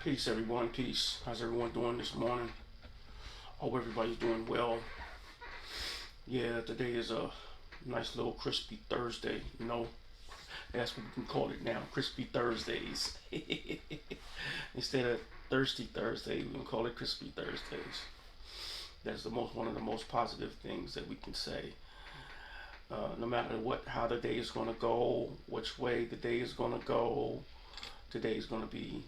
Peace, everyone. Peace. How's everyone doing this morning? Hope everybody's doing well. Yeah, today is a nice little crispy Thursday. That's what we can call it now, crispy Thursdays. Instead of thirsty Thursday, we can call it crispy Thursdays. That's one of the most positive things that we can say. No matter how the day is going to go, which way the day is going to go, today is going to be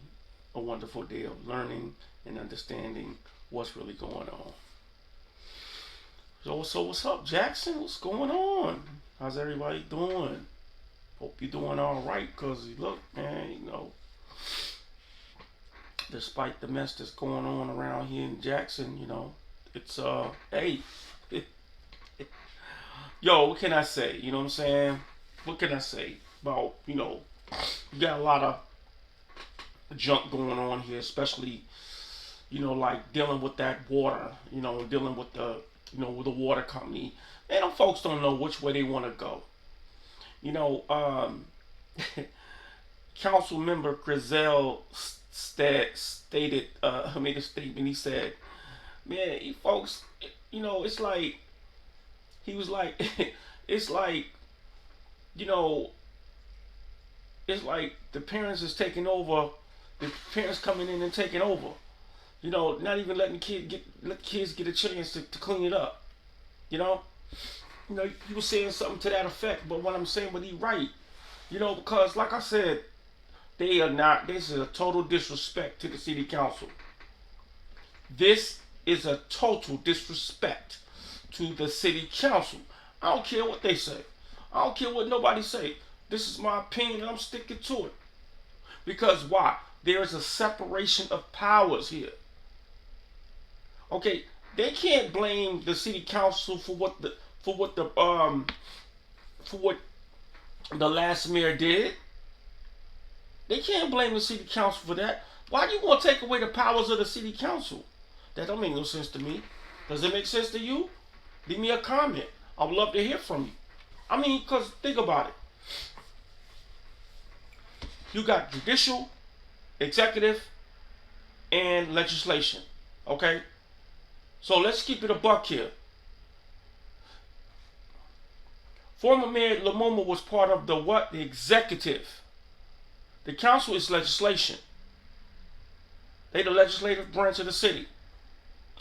a wonderful day of learning and understanding what's really going on. So what's up, Jackson? What's going on? How's everybody doing? Hope you're doing all right, because look, man, despite the mess that's going on around here in Jackson, it's hey, yo, what can I say? You know what I'm saying? What can I say about, you got a lot of junk going on here, especially, like dealing with that water, dealing with with the water company. Man, them folks don't know which way they want to go. You know, um, Council member Grizel stated, made a statement. He said, man, you folks, it's like, he was like, it's like, you know, it's like the parents is taking over, the parents coming in and taking over. Not even letting let kids get a chance to clean it up. You know, he was saying something to that effect. But what I'm saying, but he right. Because like I said, they are not. This is a total disrespect to the city council. This is a total disrespect to the city council. I don't care what they say. I don't care what nobody say. This is my opinion, and I'm sticking to it. Because why? There is a separation of powers here. Okay, they can't blame the city council for what the last mayor did. They can't blame the city council for that. Why do you want to take away the powers of the city council? That don't make no sense to me. Does it make sense to you? Leave me a comment. I would love to hear from you. I mean, because think about it. You got judicial, executive, and legislation. Okay? So let's keep it a buck here. Former Mayor Lamoma was part of the what? The executive. The council is legislation. They the legislative branch of the city.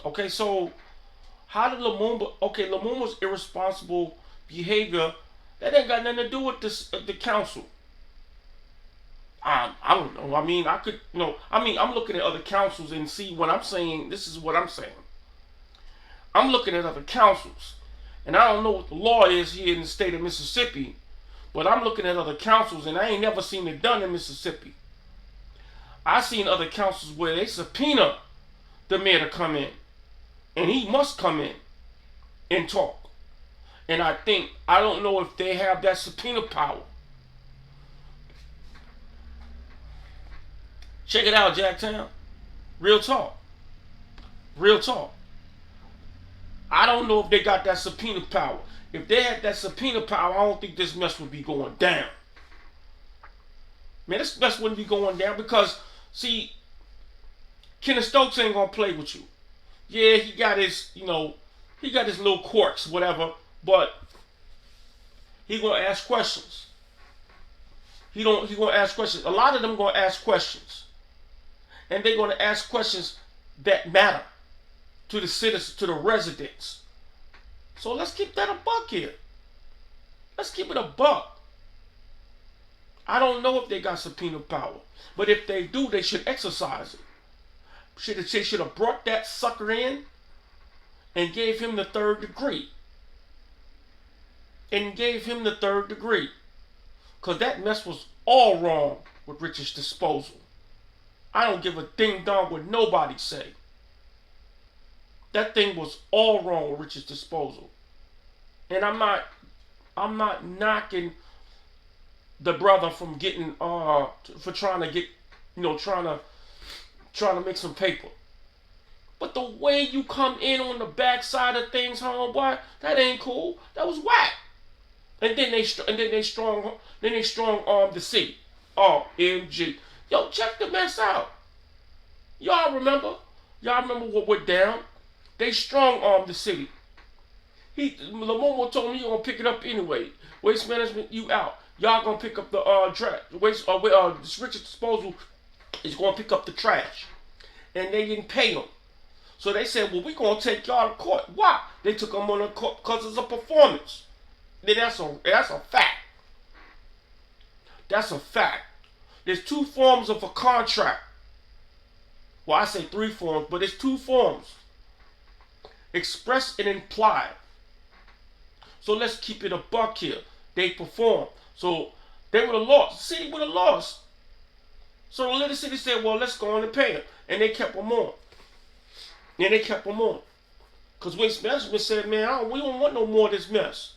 Okay, so how did Lamoma? Okay, Lamoma's irresponsible behavior that ain't got nothing to do with the council. I don't know. I mean, I'm looking at other councils and see what I'm saying. This is what I'm saying. I'm looking at other councils, and I don't know what the law is here in the state of Mississippi, but I'm looking at other councils, and I ain't never seen it done in Mississippi. I seen other councils where they subpoena the mayor to come in, and he must come in and talk. And I don't know if they have that subpoena power. Check it out, Jaxtown. Real talk. Real talk. I don't know if they got that subpoena power. If they had that subpoena power, I don't think this mess would be going down. Man, this mess wouldn't be going down because, see, Kenneth Stokes ain't gonna play with you. Yeah, he got his little quirks, whatever, but he gonna ask questions. He gonna ask questions. A lot of them gonna ask questions, and they're gonna ask questions that matter to the citizens, to the residents. So let's keep that a buck here. Let's keep it a buck. I don't know if they got subpoena power, but if they do, they should exercise it. They should have brought that sucker in and gave him the third degree. Because that mess was all wrong with Richard's disposal. I don't give a ding dong what nobody say. That thing was all wrong with Richard's disposal. And I'm not knocking the brother from getting for trying to get trying to make some paper. But the way you come in on the backside of things, homeboy, that ain't cool. That was whack. And then they strong arm the city. OMG. Yo, check the mess out. Y'all remember? Y'all remember what went down? They strong armed the city. Lamomo told me you gonna pick it up anyway. Waste management, you out. Y'all gonna pick up the trash. Richard disposal is gonna pick up the trash, and they didn't pay them. So they said, well, we gonna take y'all to court. Why? They took them on the court because it's a performance. Then that's a fact. That's a fact. There's two forms of a contract. Well, I say three forms, but there's two forms. Express and implied. So let's keep it a buck here. They performed. So they would have lost. The city would have lost. So the little city said, well, let's go on and pay them. And they kept them on. And they kept them on. Because Waste Management said, man, we don't want no more of this mess.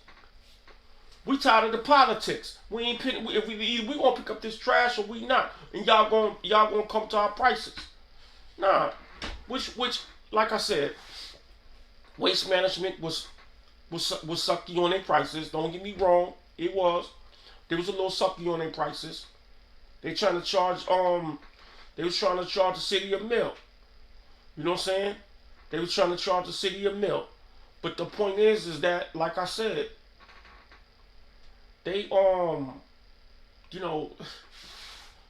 We tired of the politics. We ain't we gonna pick up this trash or we not. And y'all gonna come to our prices. Nah. Which like I said, Waste Management was sucky on their prices. Don't get me wrong. It was. There was a little sucky on their prices. They was trying to charge the city a mill. You know what I'm saying? They was trying to charge the city a mill. But the point is that, like I said, they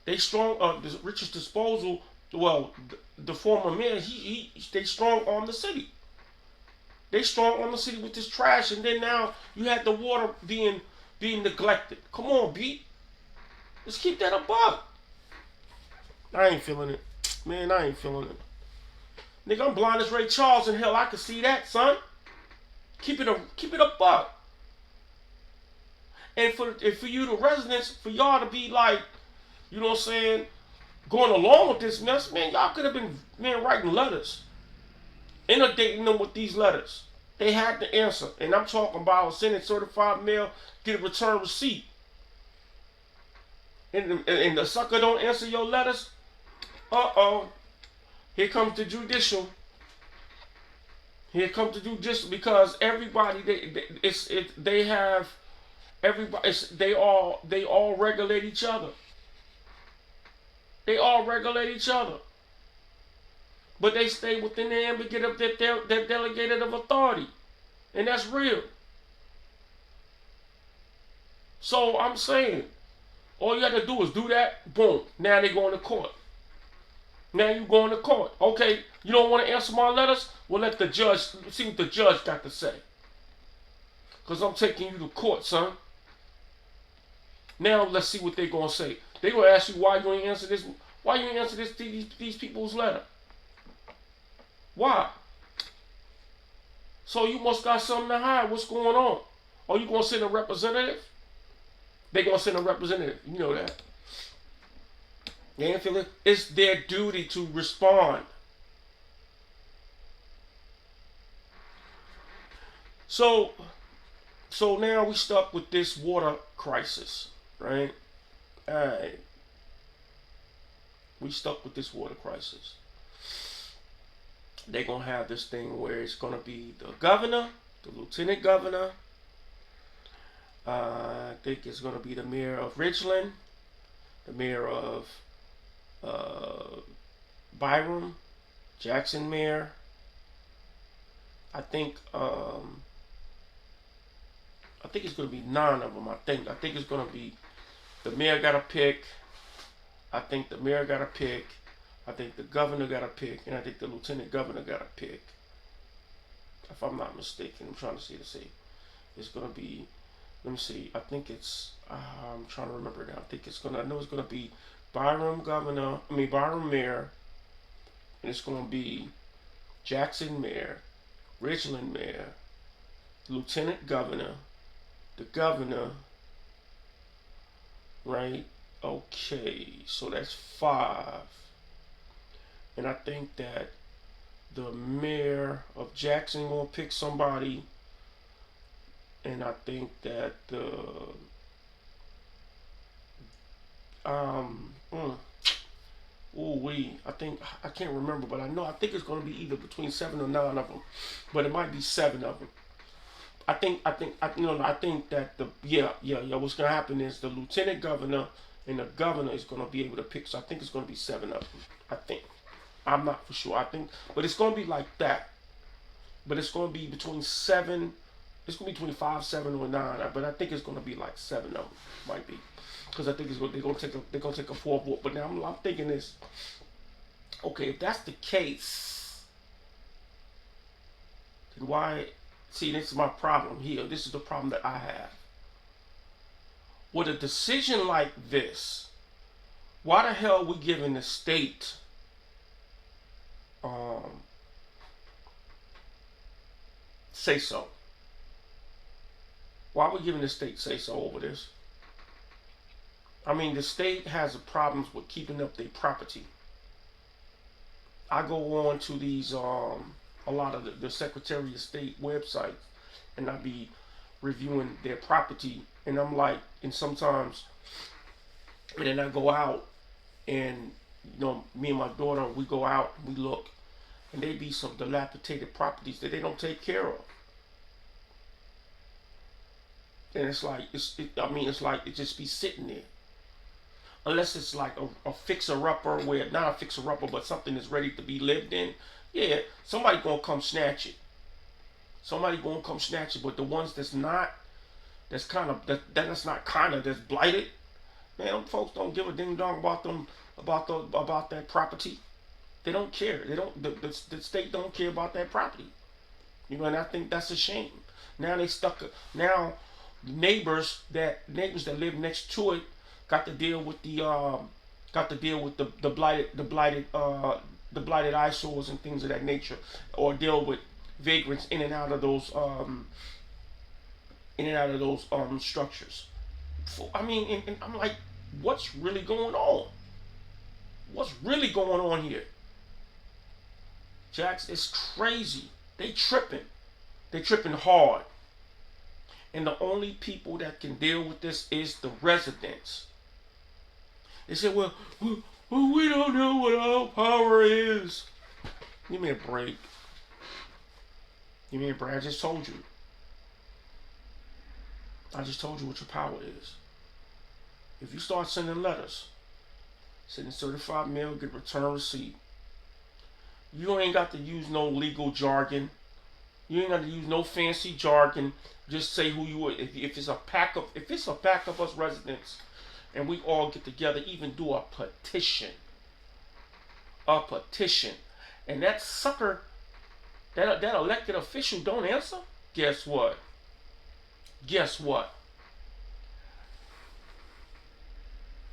they strong the Richard's disposal, well, the former mayor, they strong on the city. They strong on the city with this trash, and then now you had the water being neglected. Come on, B. Let's keep that above. I ain't feeling it. Man, I ain't feeling it. Nigga, I'm blind as Ray Charles, and hell, I can see that, son. Keep it a buck. And for you, the residents, for y'all to be like, you know what I'm saying, going along with this mess, man, y'all could have been, man, writing letters. Inundating them with these letters. They had the answer. And I'm talking about sending certified mail, get a return receipt. And the sucker don't answer your letters, uh-oh. Here comes the judicial. Here comes the judicial, because everybody they all regulate each other. They all regulate each other. But they stay within the ambit of their delegated of authority. And that's real. So I'm saying, all you have to do is do that, boom. Now they going to court. Now you going to court. Okay, you don't want to answer my letters? Well, let the judge, see what the judge got to say. Because I'm taking you to court, son. Now let's see what they're going to say. They're going to ask you why you ain't answer this. Why you ain't answer these people's letter? Why? So you must got something to hide. What's going on? Are you going to send a representative? They're going to send a representative. You know that. They ain't feel it. It's their duty to respond. So now we stuck with this water crisis, right? Alright. We stuck with this water crisis. They're going to have this thing where it's going to be the governor, the lieutenant governor. I think it's going to be the mayor of Richland, the mayor of Byram, Jackson mayor. I think it's going to be 9 of them. I think it's going to be the mayor got to pick. I think the mayor got to pick. I think the governor got to pick, and I think the lieutenant governor got to pick. If I'm not mistaken, I'm trying to see It's going to be. Let me see. I think it's. I'm trying to remember now. I know it's going to be Byram mayor, and it's going to be Jackson mayor, Richland mayor, lieutenant governor, the governor. Right. Okay. So that's 5. And I think that the mayor of Jackson gonna pick somebody, and I think that the I can't remember, but I think it's gonna be either between 7 or 9 of them, but it might be 7 of them. I think that what's gonna happen is the lieutenant governor and the governor is gonna be able to pick. So I think it's gonna be 7 of them. I think. I'm not for sure. I think, but it's gonna be like that. But it's gonna be between seven. It's gonna be between 5, 7, or 9. But I think it's gonna be like 7 of them. Might be, because I think they're gonna take a fourth vote. But now I'm thinking this. Okay, if that's the case, then why? See, this is my problem here. This is the problem that I have. With a decision like this, why the hell are we giving the state say so? Why are we giving the state say so over this? I mean, the state has problems with keeping up their property. I go on to these a lot of the Secretary of State websites, and I be reviewing their property, and I'm like, and sometimes, and then I go out, and me and my daughter, we go out, and we look, and they be some dilapidated properties that they don't take care of, and it's like it's like it just be sitting there. Unless it's like a fixer-upper, where not a fixer-upper, but something that's ready to be lived in. Yeah, somebody gonna come snatch it. Somebody gonna come snatch it. But the ones that's not, that's blighted. Man, them folks don't give a ding dong about them, about that property. They don't care. They don't. The state don't care about that property. And I think that's a shame. Now they stuck. Now neighbors that live next to it got to deal with the blighted eyesores and things of that nature, or deal with vagrants in and out of those structures. I mean, and I'm like, what's really going on? What's really going on here? Jax, it's crazy. They tripping. They tripping hard. And the only people that can deal with this is the residents. They said, well, we don't know what our power is. Give me a break. Give me a break. I just told you. I just told you what your power is. If you start sending letters, sending certified mail, get return receipt, you ain't got to use no legal jargon. You ain't got to use no fancy jargon. Just say who you are. If it's a pack of us residents, and we all get together, even do a petition. And that sucker, that elected official don't answer, guess what?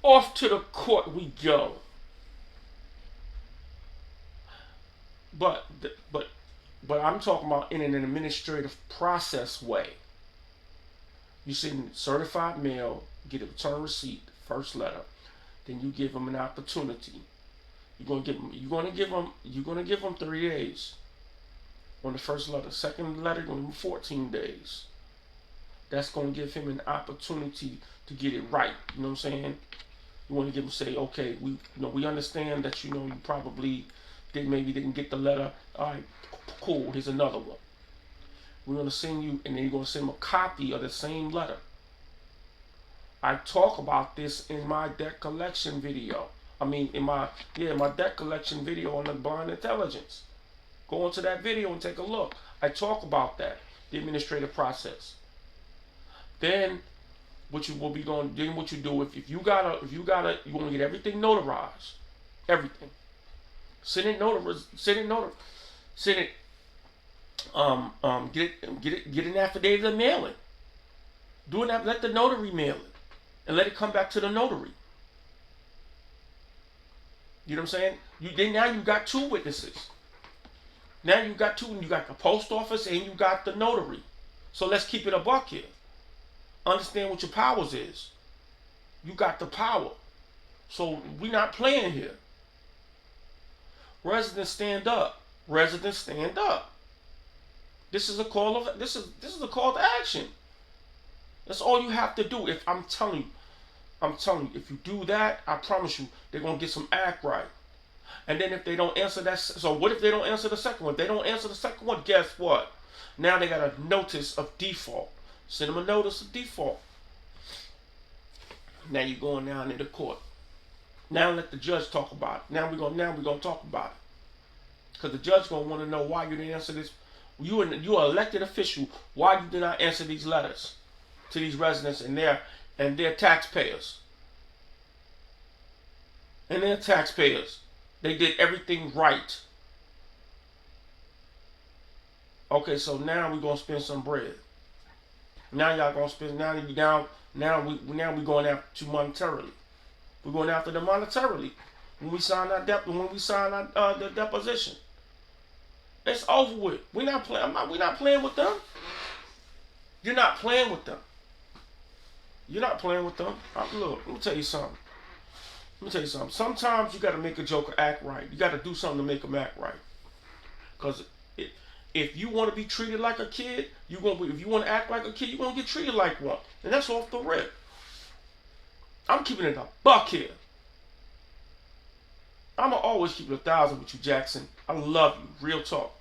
Off to the court we go. But I'm talking about in an administrative process way. You send certified mail, get a return receipt, first letter, then you give them an opportunity. You're gonna give them 3 days on the first letter. Second letter, going to give him 14 days. That's gonna give him an opportunity to get it right. You know what I'm saying? You want to give him, say, okay, we understand that you probably didn't get the letter. All right, cool. Here's another one. We're gonna send you, and then you're gonna send him a copy of the same letter. I talk about this in my debt collection video. In my debt collection video on the blind intelligence. Go into that video and take a look. I talk about that, the administrative process. Then what you do if you want to get everything notarized, everything. Send it get an affidavit of mailing. Let the notary mail it, and let it come back to the notary. You know what I'm saying? Now you got 2 witnesses. Now you got 2, and you got the post office and you got the notary. So let's keep it a buck here. Understand what your powers is. You got the power. So we're not playing here. Residents stand up. Residents stand up. This is a call to action. That's all you have to do. If I'm telling you, if you do that, I promise you, they're gonna get some act right. And then if they don't answer that, so what if they don't answer the second one? If they don't answer the second one, guess what? Now they got a notice of default. Send them a notice of default. Now you're going down into court. Now let the judge talk about it. Now we're gonna talk about it. Because the judge gonna want to know why you didn't answer this. You are an elected official. Why you did not answer these letters to these residents and their taxpayers and their taxpayers? They did everything right. Okay, so now we're gonna spend some bread. Now y'all gonna spend. Now you down. Now we going after you monetarily. We're going after them monetarily. When we sign our the deposition, it's over with. We're not playing. We're not playing with them. You're not playing with them. You're not playing with them. Look, let me tell you something. Sometimes you got to make a joker act right. You got to do something to make them act right. Because if you want to be treated like a kid, if you want to act like a kid, you're gonna get treated like one, and that's off the rip. I'm keeping it a buck here. I'ma always keep it 1,000 with you, Jackson. I love you, real talk.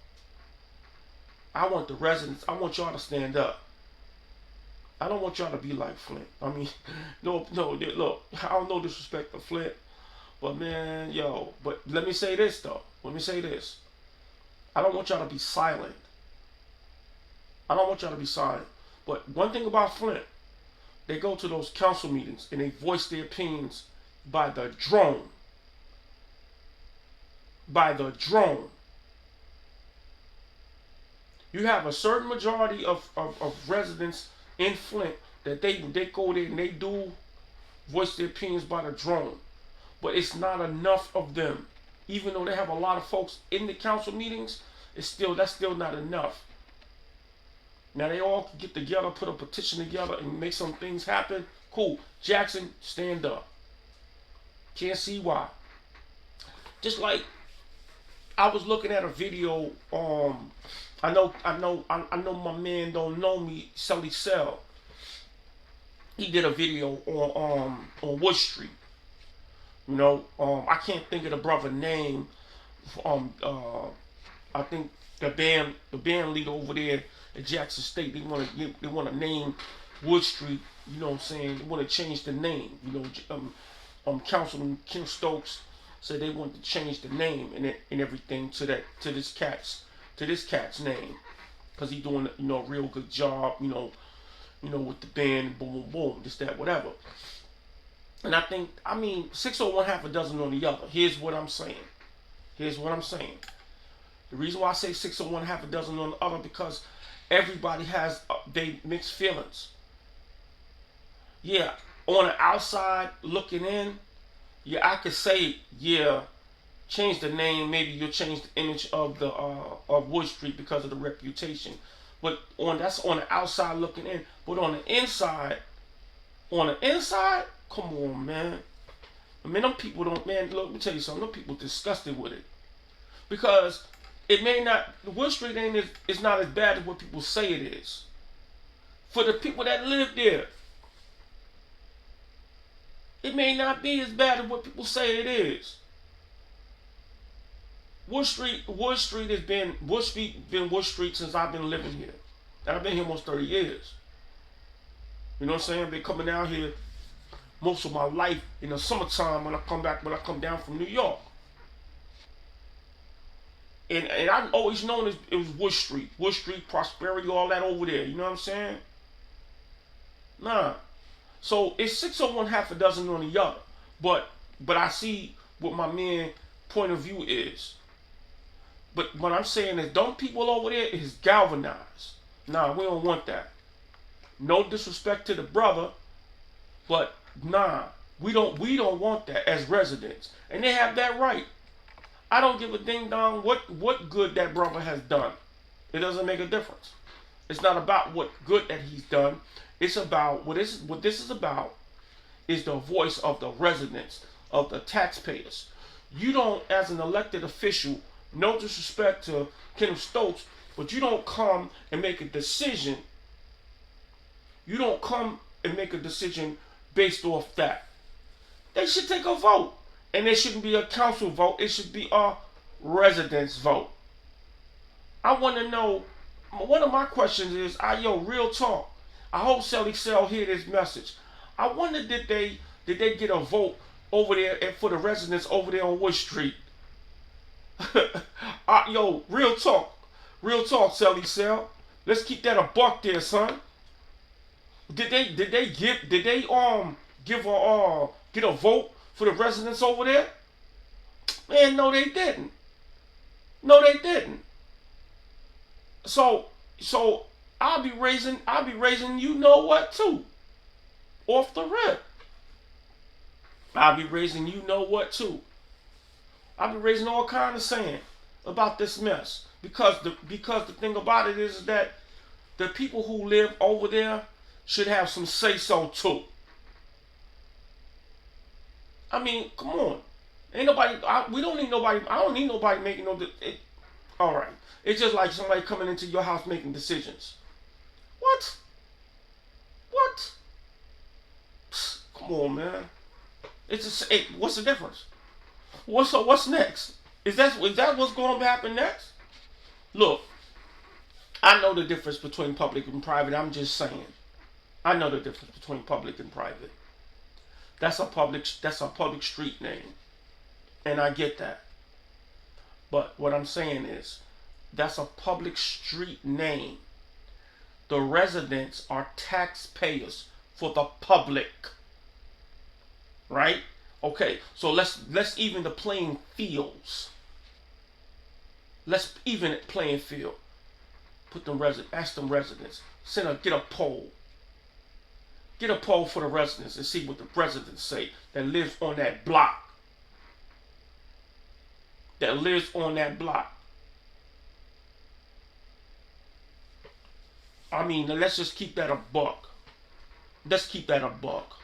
I want the residents. I want y'all to stand up. I don't want y'all to be like Flint. I mean, no. Look, I don't know disrespect to Flint, but man, But let me say this though. I don't want y'all to be silent. But one thing about Flint, they go to those council meetings and they voice their opinions by the drone. You have a certain majority of residents in Flint that they go there and they do voice their opinions by the drone. But it's not enough of them. Even though they have a lot of folks in the council meetings, that's still not enough. Now they all can get together, put a petition together, and make some things happen. Cool. Jackson, stand up. Can't see why. Just like I was looking at a video. I know my man don't know me, Sully Cell. He did a video on Wood Street. I can't think of the brother name. I think the band leader over there at Jackson State, they want to name Wood Street. You know what I'm saying? They want to change the name. Councilman Kim Stokes said they want to change the name and everything to this cat's name, because he's doing a real good job. With the band, boom, boom, boom, this, that, whatever. And I mean, 601 half a dozen on the other. Here's what I'm saying. The reason why I say 601 half a dozen on the other, because everybody has they mixed feelings. Yeah, on the outside looking in, yeah, I could say, yeah, change the name. Maybe you'll change the image of the of Wood Street because of the reputation. But that's on the outside looking in. But on the inside, come on, man. I mean, them people don't, man, look, let me tell you something. Them people disgusted with it. Because it may not, the Wood Street name is not as bad as what people say it is. For the people that live there, it may not be as bad as what people say it is. Wood Street has been Wood Street since I've been living here. And I've been here almost 30 years. You know what I'm saying? I've been coming down here most of my life in the summertime when I come down from New York. And I've always known it was Wood Street, Prosperity, all that over there. You know what I'm saying? Nah. So it's 601 half a dozen on the other. But I see what my man point of view is. But what I'm saying is, don't people over there is galvanized. Nah, we don't want that. No disrespect to the brother, but nah, we don't want that as residents. And they have that right. I don't give a ding dong what good that brother has done. It doesn't make a difference. It's not about what good that he's done. It's about what this is about is the voice of the residents, of the taxpayers. You don't, as an elected official, no disrespect to Kenneth Stokes, but you don't come and make a decision. You don't come and make a decision based off that. They should take a vote. And it shouldn't be a council vote. It should be a residents vote. I want to know, one of my questions is, real talk. I hope Sally Cell hear this message. I wonder, did they get a vote over there for the residents over there on Wood Street? Yo, real talk, Sally Cell. Let's keep that a buck there, son. Did they give get a vote for the residents over there? Man, no, they didn't. No, they didn't. So so I'll be raising you know what too. Off the rip. I'll be raising you know what too. I'll be raising all kind of sand about this mess. Because the thing about it is that the people who live over there should have some say so too. I mean, come on. Ain't nobody. We don't need nobody. I don't need nobody making no. All right. It's just like somebody coming into your house making decisions. What? What? Psst, come on, man. It's just. What's the difference? What's next? Is that what's going to happen next? Look, I know the difference between public and private. I'm just saying. I know the difference between public and private. That's a public street name, and I get that. But what I'm saying is, that's a public street name. The residents are taxpayers for the public, right? Okay, so let's even the playing fields. Let's even it playing field. Ask them residents. Get a poll. Get a poll for the residents and see what the residents say that lives on that block. That lives on that block. I mean, let's just keep that a buck. Let's keep that a buck.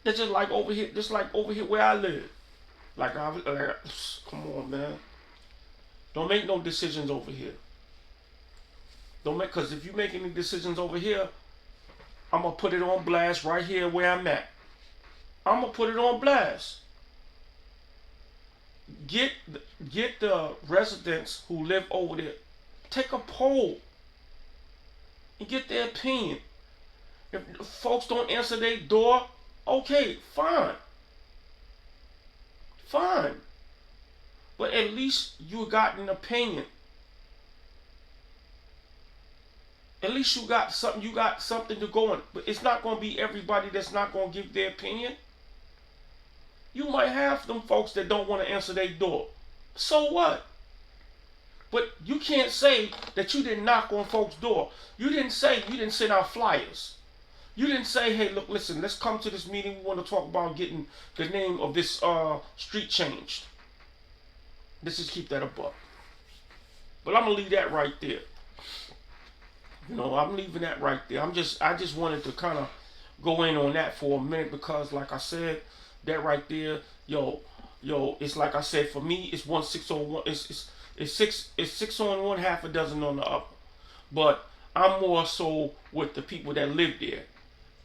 That's just like over here where I live. Come on, man. Don't make no decisions over here. Don't make, cause if you make any decisions over here, I'm gonna put it on blast right here where I'm at. I'm gonna put it on blast. Get get the residents who live over there. Take a poll and get their opinion. If folks don't answer their door, okay, fine. Fine. But at least you got an opinion. At least you got something to go on. But it's not gonna be everybody that's not gonna give their opinion. You might have them folks that don't want to answer their door. So what? But you can't say that you didn't knock on folks' door. You didn't send out flyers. You didn't say, hey, look, listen, let's come to this meeting. We want to talk about getting the name of this street changed. Let's just keep that a buck. But I'm gonna leave that right there. I'm leaving that right there. I just wanted to kind of go in on that for a minute because, like I said, that right there, it's like I said, for me, it's 1/6 on one. It's six on one, half a dozen on the other. But I'm more so with the people that live there.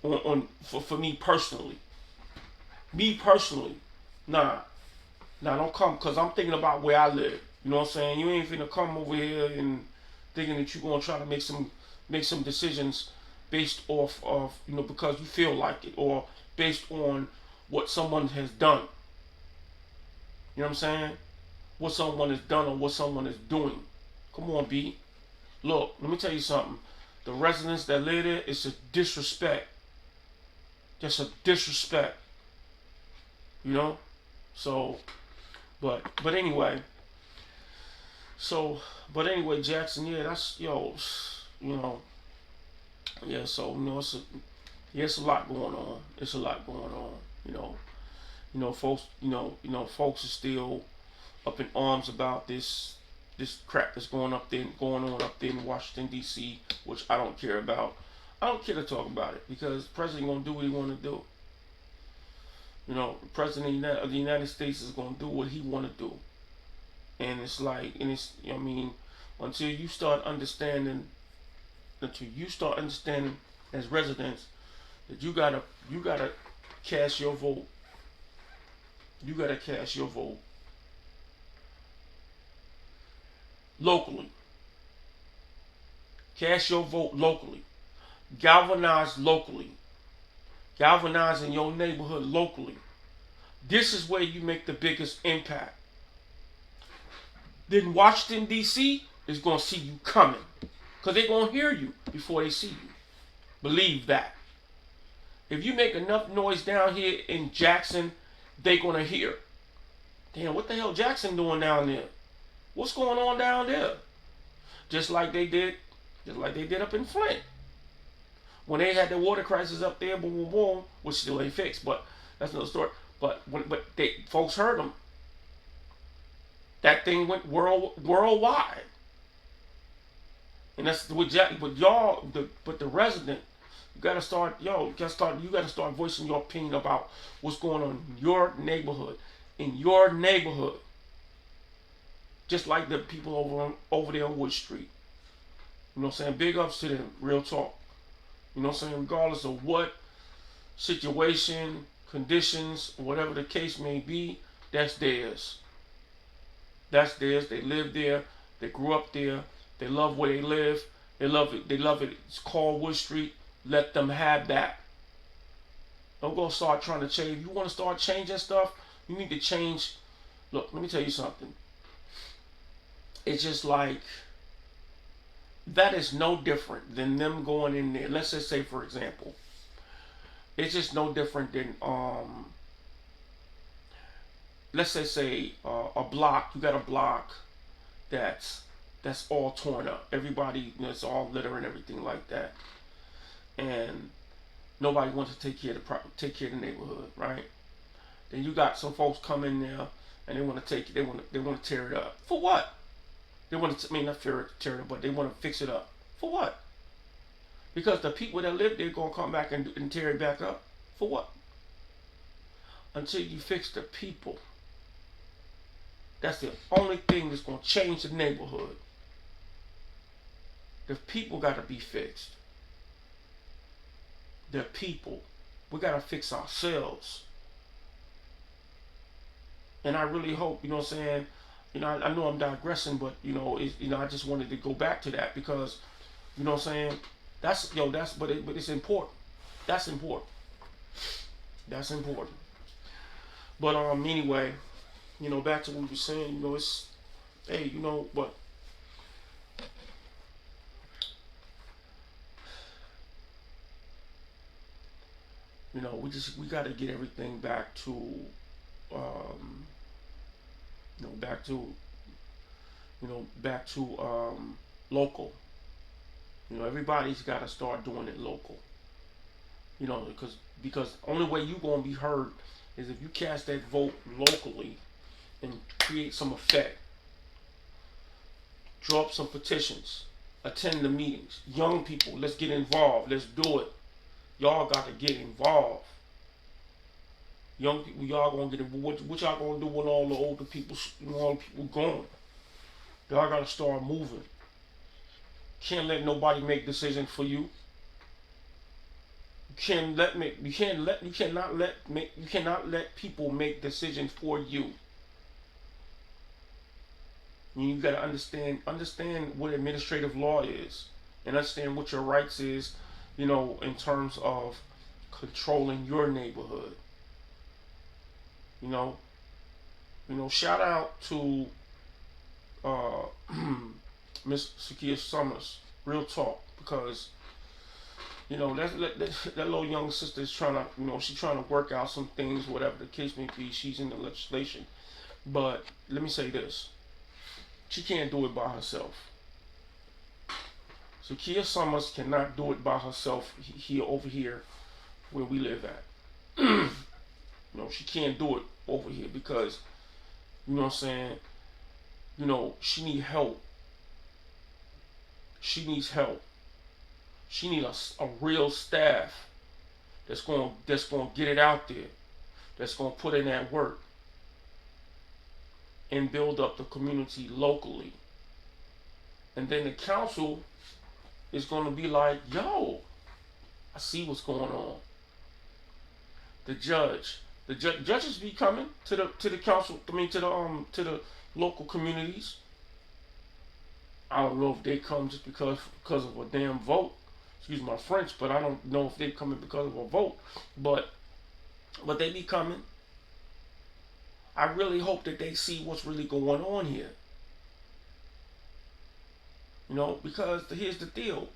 For me personally. Me personally, nah, don't come because I'm thinking about where I live. You know what I'm saying? You ain't finna come over here and thinking that you're gonna try to make some decisions based off of because you feel like it or based on what someone has done. You know what I'm saying? What someone has done or what someone is doing. Come on, B. Look, let me tell you something. The residents that live there, it's a disrespect. Just a disrespect. So, but anyway. Jackson, yeah, that's yeah. So it's a lot going on. It's a lot going on. Folks. Folks are still up in arms about this crap that's going on up there in Washington D.C., which I don't care about. I don't care to talk about it because the president gonna do what he want to do. The president of the United States is gonna do what he want to do, and until you start understanding as residents that you gotta cast your vote. You gotta cast your vote locally. Cast your vote locally. Galvanize locally. Galvanize in your neighborhood locally. This is where you make the biggest impact. then Washington D.C. is gonna see you coming, cause they're gonna hear you before they see you. Believe that. If you make enough noise down here in Jackson, they're gonna hear. Damn, what the hell Jackson doing down there? What's going on down there? Just like they did, up in Flint. When they had the water crisis up there, boom, boom, boom, which still ain't fixed, but that's another story. But folks heard them. That thing went worldwide, and that's what but y'all, the resident, you gotta start, you gotta start voicing your opinion about what's going on in your neighborhood, just like the people over there on Wood Street. You know what I'm saying? Big ups to them, real talk. You know what I'm saying? Regardless of what situation, conditions, whatever the case may be, that's theirs. That's theirs. They live there. They grew up there. They love where they live. They love it. They love it. It's called Wood Street. Let them have that. Don't go start trying to change. If you want to start changing stuff, you need to change. Look, let me tell you something. It's just like, that is no different than them going in there. Let's just say, for example, it's just no different than let's say a block. You got a block that's all torn up. Everybody, it's all litter and everything like that, and nobody wants to take care of the neighborhood, right? Then you got some folks come in there and they want to tear it up. For what? They want to, not tear it up, but they want to fix it up. For what? Because the people that live there going to come back and tear it back up. For what? Until you fix the people. That's the only thing that's going to change the neighborhood. The people got to be fixed. The people. We got to fix ourselves. And I really hope, you know what I'm saying, I know I'm digressing, but I just wanted to go back to that because, you know what I'm saying, but it's important. That's important. That's important. But anyway, back to what we were saying, it's, hey, but we got to get everything back to back to local. Everybody's got to start doing it local. Because only way you gonna be heard is if you cast that vote locally and create some effect. Draw up some petitions. Attend the meetings. Young people, let's get involved. Let's do it. Y'all got to get involved. Young people, y'all gonna get involved. What y'all gonna do when all the older people, all the people gone? Y'all gotta start moving. Can't let nobody make decisions for you. You cannot let people make decisions for you. You gotta understand what administrative law is, and understand what your rights is. In terms of controlling your neighborhood. Shout out to Miss Sakia Summers, real talk, because that little young sister is trying to, she's trying to work out some things, whatever the case may be. She's in the legislation, but let me say this: she can't do it by herself. Sakia Summers cannot do it by herself over here where we live at. She can't do it over here because, what I'm saying, she needs help. She needs help. She needs a real staff that's going to get it out there, that's going to put in that work and build up the community locally. And then the council is going to be like, yo, I see what's going on. The judges be coming to the council. To the local communities. I don't know if they come just because of a damn vote. Excuse my French, but I don't know if they coming because of a vote. But they be coming. I really hope that they see what's really going on here. Because here's the deal.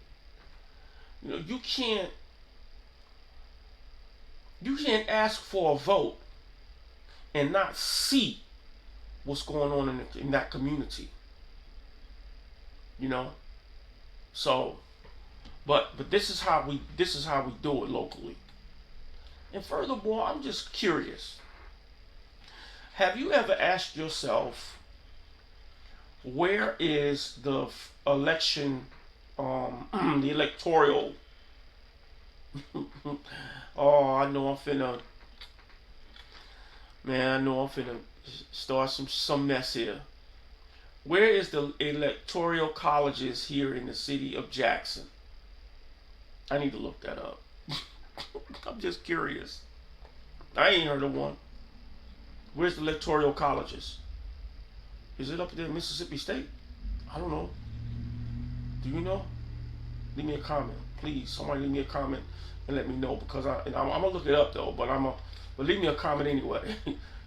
You can't ask for a vote and not see what's going on in that community. You know. So, but this is how we do it locally. And furthermore, I'm just curious. Have you ever asked yourself, where is the election, the electoral? Oh, I know I'm finna, man. I know I'm finna start some mess here. Where is the electoral colleges here in the city of Jackson? I need to look that up. I'm just curious. I ain't heard of one. Where's the electoral colleges? Is it up there in Mississippi State? I don't know. Do you know? Leave me a comment, please. Somebody leave me a comment and let me know, because I'm gonna look it up though. But leave me a comment anyway,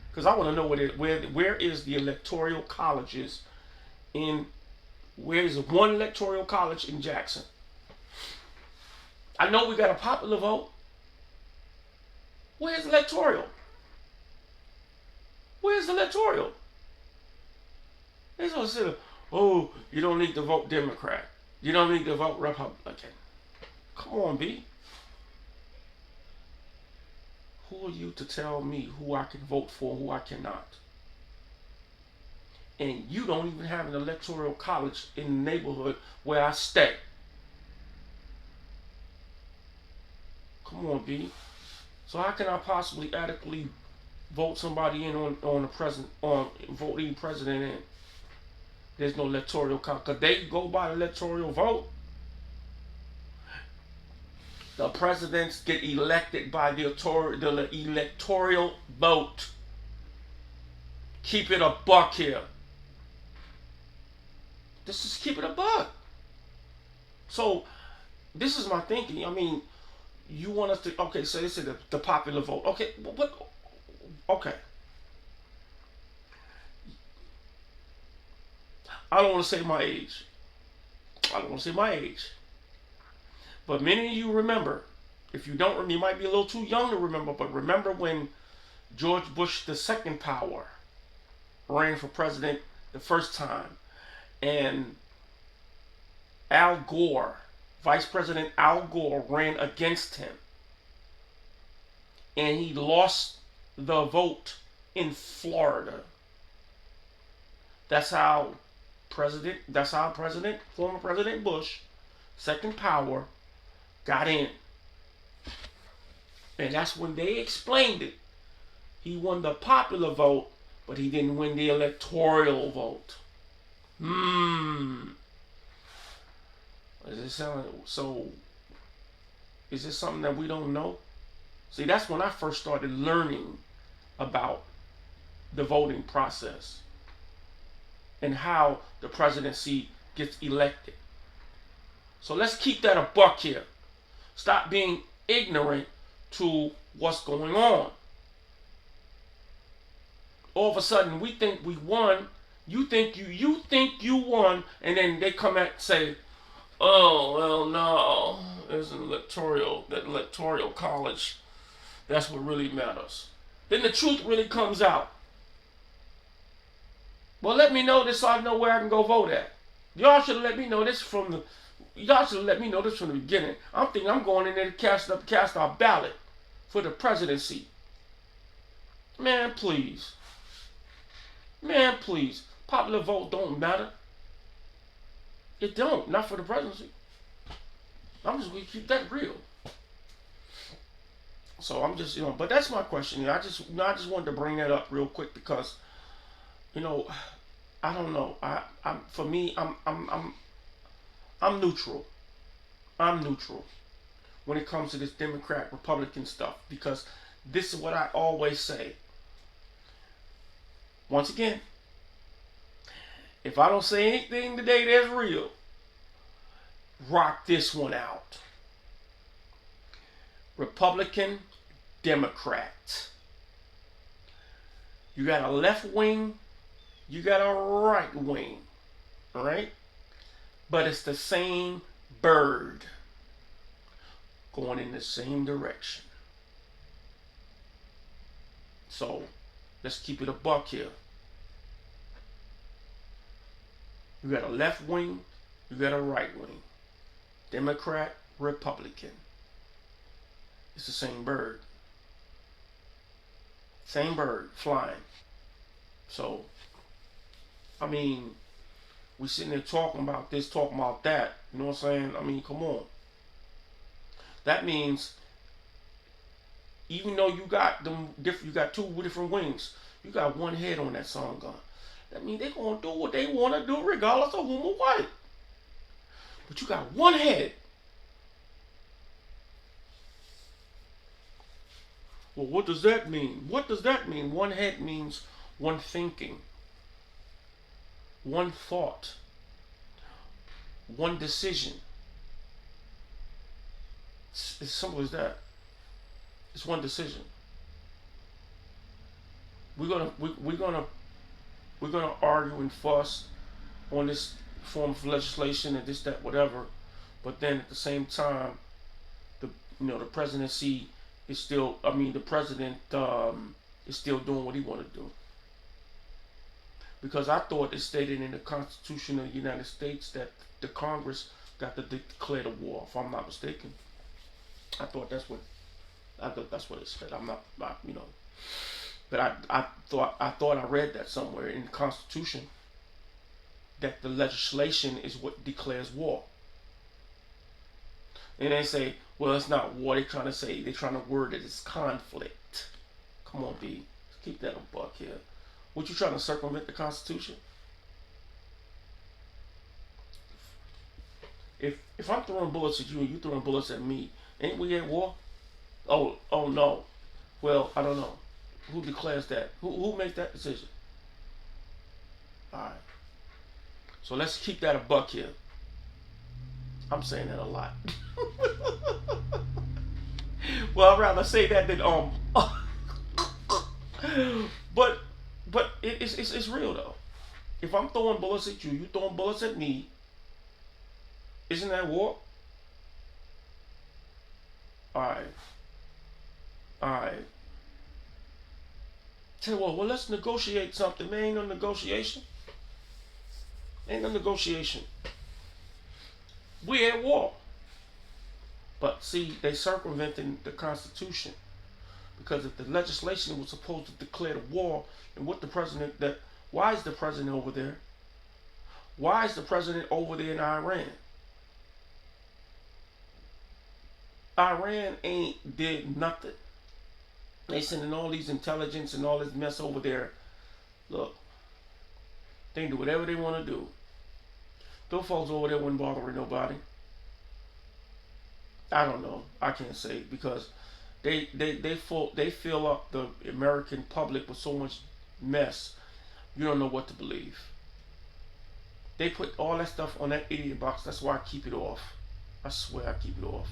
because I want to know where is the electoral colleges in. Where is one electoral college in Jackson? I know we got a popular vote. Where's the electoral? Where's the electoral? They're gonna say, oh, you don't need to vote Democrat. You don't need to vote Republican. Come on, B. Who are you to tell me who I can vote for and who I cannot? And you don't even have an electoral college in the neighborhood where I stay. Come on, B. So how can I possibly adequately vote somebody in on the president, on voting president in? There's no electoral college, because they go by the electoral vote. The presidents get elected by the electoral vote. Keep it a buck here. This is keep it a buck. So this is my thinking. I mean, you want us to, okay, so this is the popular vote. Okay, what? Okay. I don't want to say my age. But many of you remember. If you don't remember, you might be a little too young to remember, but remember when George Bush II power ran for president the first time, and Al Gore, Vice President Al Gore, ran against him, and he lost the vote in Florida. That's how former President Bush, second power, got in. And that's when they explained it. He won the popular vote, but he didn't win the electoral vote. Is it so? Is this something that we don't know? See, that's when I first started learning about the voting process and how the presidency gets elected. So let's keep that a buck here. Stop being ignorant to what's going on. All of a sudden, we think we won. You think you won, and then they come out and say, "Oh, well, no, there's an electoral college. That's what really matters." Then the truth really comes out. Well, let me know this so I know where I can go vote at. Y'all should have let me know this from the beginning. I'm thinking I'm going in there to cast our ballot for the presidency. Man, please. Popular vote don't matter. It don't. Not for the presidency. I'm just going to keep that real. So I'm just, but that's my question. I just wanted to bring that up real quick because, I don't know. I'm neutral. I'm neutral when it comes to this Democrat Republican stuff, because this is what I always say. Once again, if I don't say anything today that's real, rock this one out. Republican, Democrat. You got a left wing, you got a right wing. All right? but it's the same bird going in the same direction. So let's keep it a buck here. You got a left wing, you got a right wing. Democrat, Republican. It's the same bird. Same bird flying. So, I mean, we sitting there talking about this, talking about that. You know what I'm saying? I mean, come on. That means even though you got them different, you got two different wings. You got one head on that sun gun. That means they're gonna do what they want to do, regardless of whom or what. But you got one head. Well, what does that mean? What does that mean? One head means one thinking, one thought, one decision. It's as simple as that. It's one decision. We're gonna argue and fuss on this form of legislation and this, that, whatever. But then at the same time, the the presidency is still. I mean, the president is still doing what he want to do. Because I thought it stated in the Constitution of the United States that the Congress got to declare the war. If I'm not mistaken, I thought that's what it said. I'm not but I thought I read that somewhere in the Constitution that the legislation is what declares war. And they say, well, it's not war. They're trying to word it as conflict. Come on, B. Let's keep that a buck here. What, you trying to circumvent the Constitution? If I'm throwing bullets at you and you throwing bullets at me, ain't we at war? Oh no. Well, I don't know. Who declares that? Who makes that decision? All right. So let's keep that a buck here. I'm saying that a lot. Well, I'd rather say that than but it's real though. If I'm throwing bullets at you, you throwing bullets at me, isn't that war? Alright. Alright. Say, well, let's negotiate something. Man, ain't no negotiation. Ain't no negotiation. We at war. But see, they circumventing the Constitution. Because if the legislation was supposed to declare the war, and why is the president over there? Why is the president over there in Iran? Iran ain't did nothing. They sending all these intelligence and all this mess over there. Look, they can do whatever they want to do. Those folks over there wasn't bothering nobody. I don't know. I can't say because they fill up the American public with so much mess. You don't know what to believe. They put all that stuff on that idiot box. That's why I keep it off. I swear I keep it off.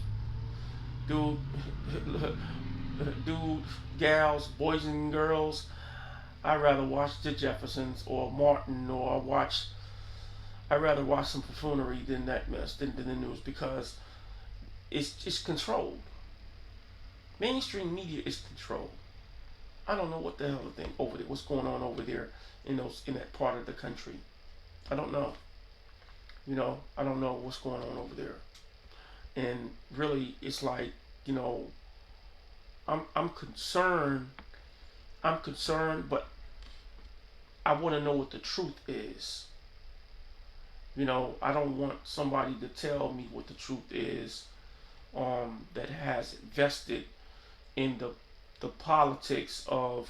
Dude, gals, boys and girls, I'd rather watch the Jeffersons or Martin I'd rather watch some buffoonery than that mess, than the news, because it's controlled. Mainstream media is controlled. I don't know what the hell to think over there. What's going on over there in that part of the country? I don't know. I don't know what's going on over there. And really, it's like, I'm concerned. I'm concerned, but I want to know what the truth is. I don't want somebody to tell me what the truth is, that has vested in the politics of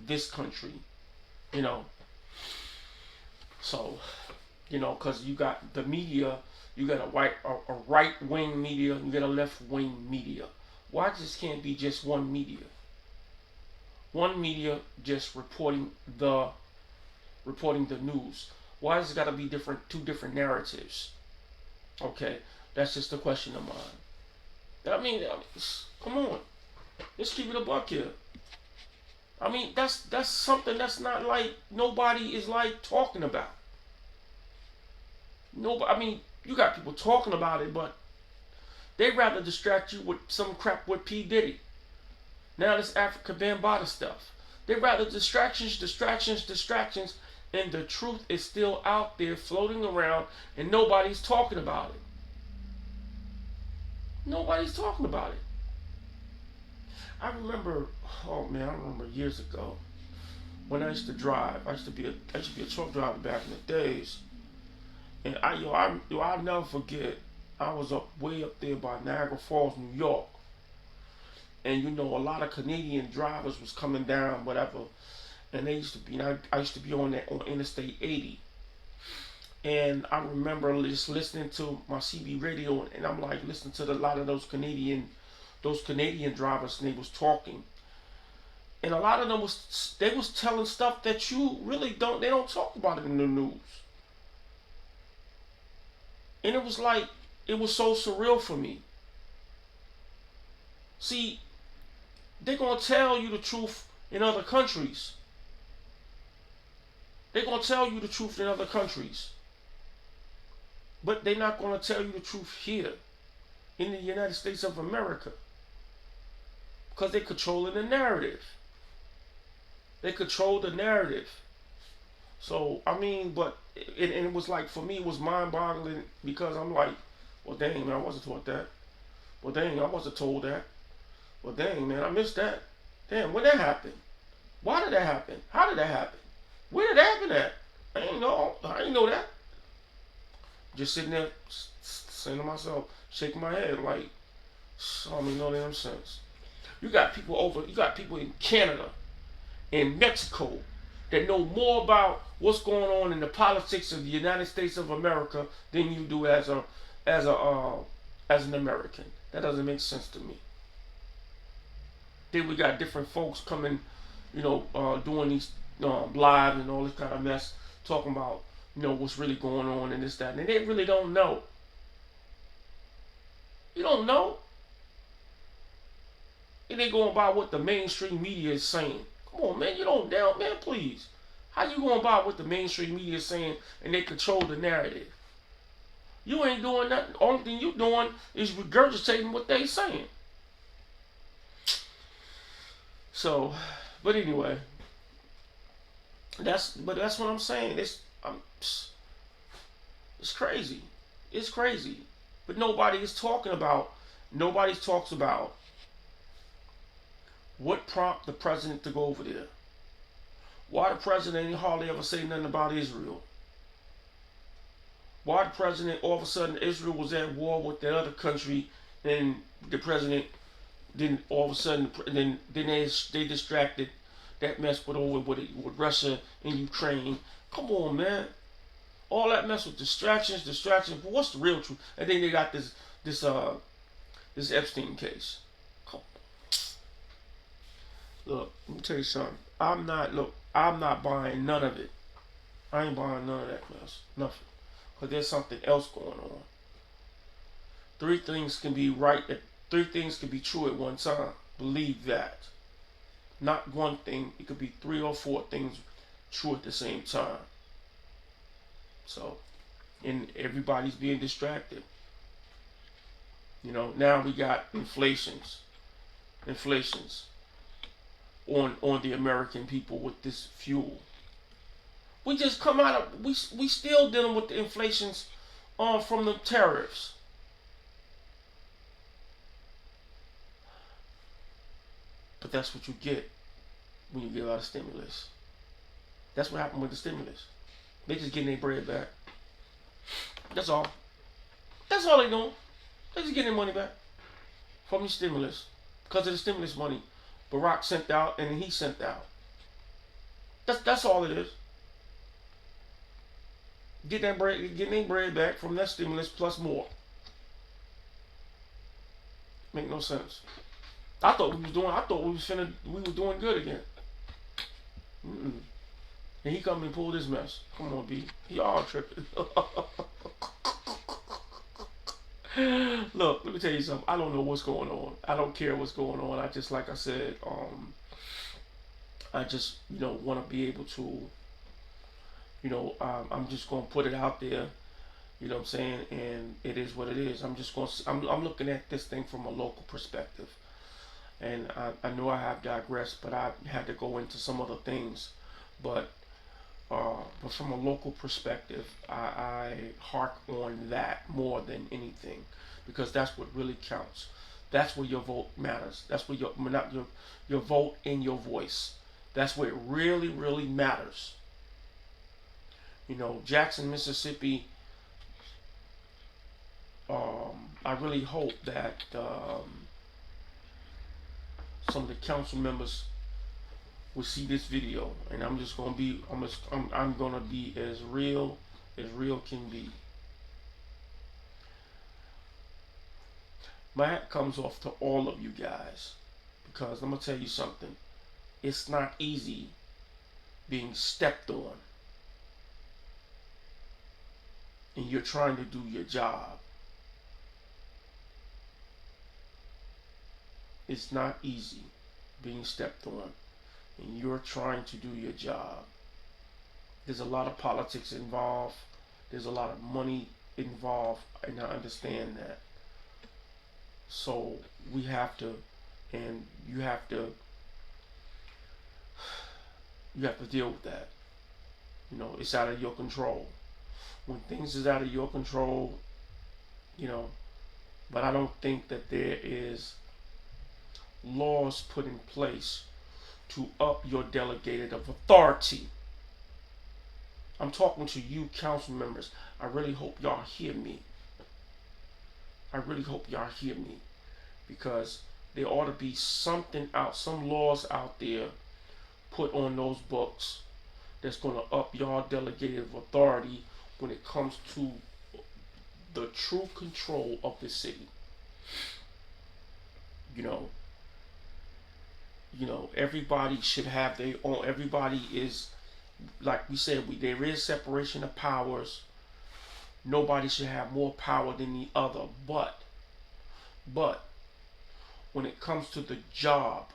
this country. So, because you got the media, you got a right wing media, you got a left wing media. Why just can't be just one media? One media just reporting the news. Why has it got to be two different narratives? Okay, that's just a question of mine. I mean, come on, let's keep it a buck here. I mean, that's something that's not like nobody is like talking about. Nobody. I mean, you got people talking about it, but they rather distract you with some crap with P Diddy. Now this Africa Bambaataa stuff. They rather distractions, distractions, distractions, and the truth is still out there floating around, and nobody's talking about it. Nobody's talking about it. I remember, oh man, I remember years ago when I used to drive. I used to be a truck driver back in the days, and I'll never forget. I was up way up there by Niagara Falls, New York, and a lot of Canadian drivers was coming down, whatever, and they used to be. I used to be on Interstate 80, and I remember just listening to my CB radio, and I'm like listening to a lot of those Canadian drivers, and they was talking, and a lot of them they was telling stuff that you really they don't talk about it in the news, and it was like it was so surreal for me. See, they're gonna tell you the truth in other countries. They're gonna tell you the truth in other countries, but they're not gonna tell you the truth here in the United States of America, because they're controlling the narrative. They control the narrative. So I mean, but it was like, for me, it was mind-boggling, because I'm like, well, dang, man, I wasn't taught that. Well, dang, I wasn't told that. Well, dang, man, I missed that. Damn, when that happened? Why did that happen? How did that happen? Where did that happen at? I ain't know that. Just sitting there saying to myself, shaking my head like, I don't make no damn sense. You got people in Canada, in Mexico, that know more about what's going on in the politics of the United States of America than you do as an American. That doesn't make sense to me. Then we got different folks coming, doing these live and all this kind of mess, talking about what's really going on and this, that, and they really don't know. You don't know. And they going by what the mainstream media is saying. Come on, man, you don't doubt, man, please. How you going by what the mainstream media is saying and they control the narrative? You ain't doing nothing. Only thing you doing is regurgitating what they saying. So, but anyway, that's what I'm saying. It's crazy. It's crazy. But nobody talks about what prompted the president to go over there. Why the president ain't hardly ever say nothing about Israel? Why the president, all of a sudden, Israel was at war with that other country, and the president didn't, all of a sudden, then they distracted that mess with Russia and Ukraine. Come on, man. All that mess with distractions. But what's the real truth? And then they got this Epstein case. Come on. Look, let me tell you something. I'm not buying none of it. I ain't buying none of that mess. Nothing. Because there's something else going on. Three things can be true at one time. Believe that. Not one thing. It could be 3 or 4 things true at the same time. So, and everybody's being distracted. Now we got inflations on the American people with this fuel. We just come out of, we still dealing with the inflations from the tariffs. But that's what you get when you get a lot of stimulus. That's what happened with the stimulus. They just getting their bread back. That's all. That's all they doing. They just getting their money back from the stimulus. Because of the stimulus money Barack sent out and he sent out. That's all it is. Getting their bread back from that stimulus plus more. Make no sense. I thought we were doing good again. Mm-mm. And he come and pull this mess. Come on, B. He all tripping. Look, let me tell you something. I don't know what's going on. I don't care what's going on. I just, like I said, I just, want to be able to, I'm just going to put it out there You know what I'm saying? And it is what it is. I'm just going. I'm looking at this thing from a local perspective, and I know I have digressed, but I had to go into some other things. But but from a local perspective, I hark on that more than anything, because that's what really counts. That's where your vote matters. That's where not your vote and your voice. That's where it really really matters. You know, Jackson, Mississippi. I really hope that some of the council members will see this video, and I'm just gonna be I'm gonna be as real can be. My hat comes off to all of you guys, because I'm gonna tell you something. It's not easy being stepped on, and you're trying to do your job. It's not easy being stepped on, and you're trying to do your job. There's a lot of politics involved. There's a lot of money involved, and I understand that. So we have to, and you have to deal with that. You know, it's out of your control. When things is out of your control, you know, but I don't think that there is laws put in place to up your delegated of authority. I'm talking to you council members. I really hope y'all hear me. I really hope y'all hear me, because there ought to be something out, some laws out there put on those books that's going to up y'all delegated of authority when it comes to the true control of the city. You know, everybody should have their own. Everybody is, like we said, there is separation of powers. Nobody should have more power than the other. But when it comes to the job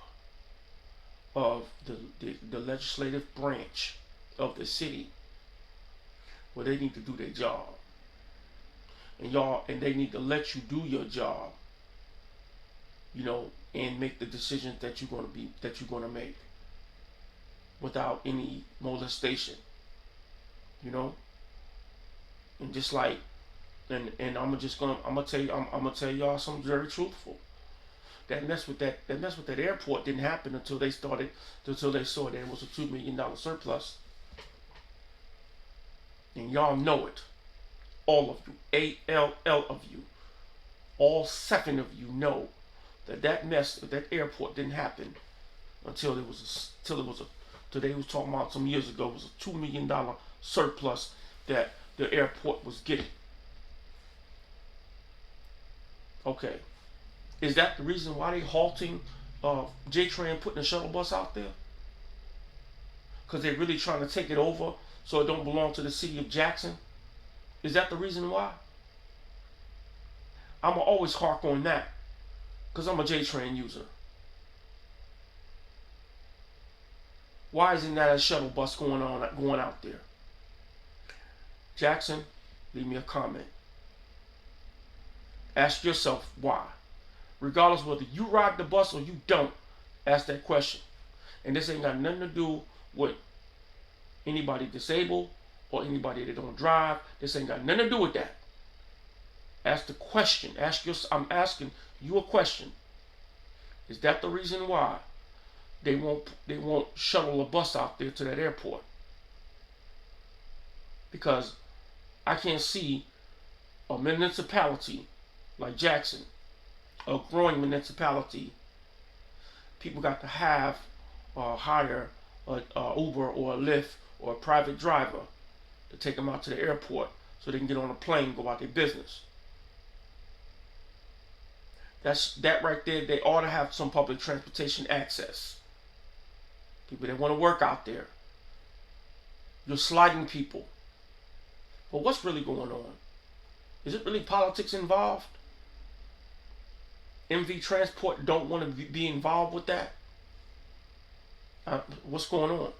of the legislative branch of the city, well, they need to do their job, and they need to let you do your job. You know, and make the decisions that you're gonna make without any molestation. You know, and just like, and I'm gonna tell y'all something very truthful. That mess with that airport didn't happen until they saw that it was a $2 million surplus, and y'all know it. All of you, ALL of you, all 7 of you know that mess at that airport didn't happen until they was talking about some years ago. It was a $2 million surplus that the airport was getting. Okay, is that the reason why they halting J-Train, putting a shuttle bus out there? Because they're really trying to take it over so it don't belong to the city of Jackson? Is that the reason why? I'm gonna always hark on that, because I'm a J-Train user. Why isn't that a shuttle bus going out there? Jackson, leave me a comment. Ask yourself why. Regardless whether you ride the bus or you don't, ask that question. And this ain't got nothing to do with anybody disabled or anybody that don't drive. This ain't got nothing to do with that. Ask the question. I'm asking you a question. Is that the reason why they won't shuttle a bus out there to that airport? Because I can't see a municipality like Jackson, a growing municipality. People got to have hire a Uber or a Lyft or a private driver to take them out to the airport so they can get on a plane and go about their business. That right there. They ought to have some public transportation access. People that want to work out there. You're sliding people. But what's really going on? Is it really politics involved? MV Transport don't want to be involved with that? What's going on?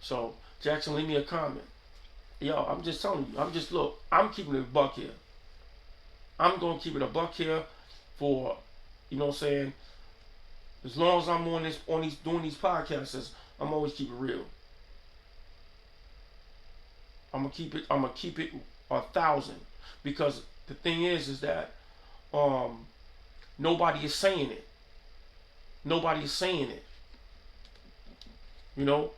So, Jackson, leave me a comment. yo, I'm just telling you. I'm just look. I'm keeping it a buck here. I'm gonna keep it a buck here for, you know what I'm saying. As long as I'm on this, on these, doing these podcasts, I'm always keep it real. I'm gonna keep it. I'm gonna keep it 1,000, because the thing is that um nobody is saying it. Nobody is saying it. You know,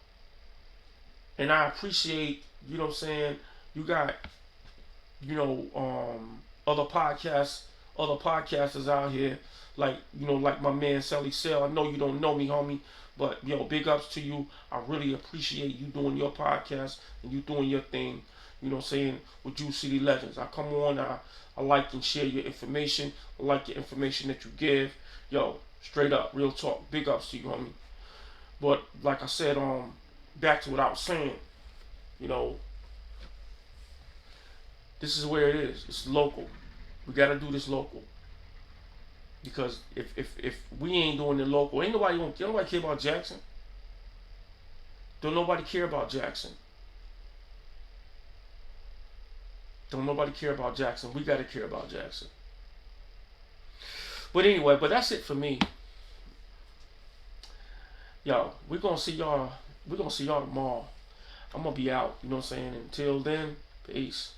and I appreciate. You know what I'm saying. You got, you know, other podcasters out here, like, you know, like my man Sally Sell. I know you don't know me, homie, but yo, big ups to you. I really appreciate you doing your podcast and you doing your thing. You know what I'm saying, with You City Legends. I come on, I like and share your information. I like your information that you give. Yo, straight up, real talk. Big ups to you, homie. But like I said, back to what I was saying. You know, this is where it is. It's local. We gotta do this local. Because if we ain't doing it local, ain't nobody care about Jackson. Don't nobody care about Jackson. Don't nobody care about Jackson. We gotta care about Jackson. But anyway, but that's it for me. Yo, we're gonna see y'all. We're gonna see y'all tomorrow. I'm gonna be out. You know what I'm saying? Until then, peace.